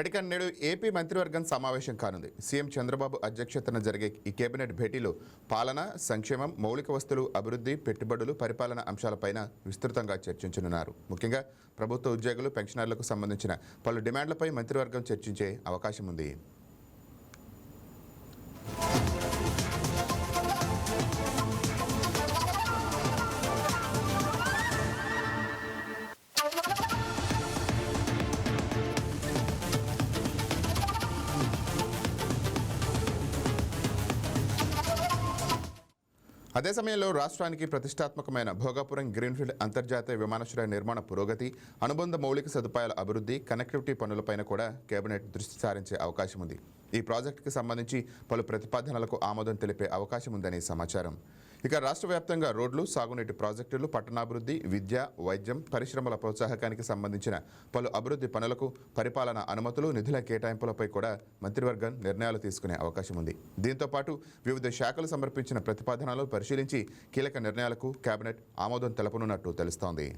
ఇక నేడు ఏపీ మంత్రివర్గం సమావేశం కానుంది. సీఎం చంద్రబాబు అధ్యక్షతన జరిగే ఈ కేబినెట్ భేటీలో పాలన, సంక్షేమం, మౌలిక వస్తువులు, అభివృద్ధి, పెట్టుబడులు, పరిపాలన అంశాలపైన విస్తృతంగా చర్చించనున్నారు. ముఖ్యంగా ప్రభుత్వ ఉద్యోగులు, పెన్షనర్లకు సంబంధించిన పలు డిమాండ్లపై మంత్రివర్గం చర్చించే అవకాశం ఉంది. అదే సమయంలో రాష్ట్రానికి ప్రతిష్టాత్మకమైన భోగాపురం గ్రీన్ఫీల్డ్ అంతర్జాతీయ విమానాశ్రయ నిర్మాణ పురోగతి, అనుబంధ మౌలిక సదుపాయాల అభివృద్ధి, కనెక్టివిటీ పనులపైన కూడా కేబినెట్ దృష్టి సారించే అవకాశం ఉంది. ఈ ప్రాజెక్టుకి సంబంధించి పలు ప్రతిపాదనలకు ఆమోదం తెలిపే అవకాశం ఉందని సమాచారం. ఇక రాష్ట్ర వ్యాప్తంగా రోడ్లు, సాగునీటి ప్రాజెక్టులు, పట్టణాభివృద్ధి, విద్య, వైద్యం, పరిశ్రమల ప్రోత్సాహకానికి సంబంధించిన పలు అభివృద్ధి పనులకు పరిపాలన అనుమతులు, నిధుల కేటాయింపులపై కూడా మంత్రివర్గం నిర్ణయాలు తీసుకునే అవకాశం ఉంది. దీంతో పాటు వివిధ శాఖలు సమర్పించిన ప్రతిపాదనలు పరిశీలించి కీలక నిర్ణయాలకు కేబినెట్ ఆమోదం తెలపనున్నట్టు తెలుస్తోంది.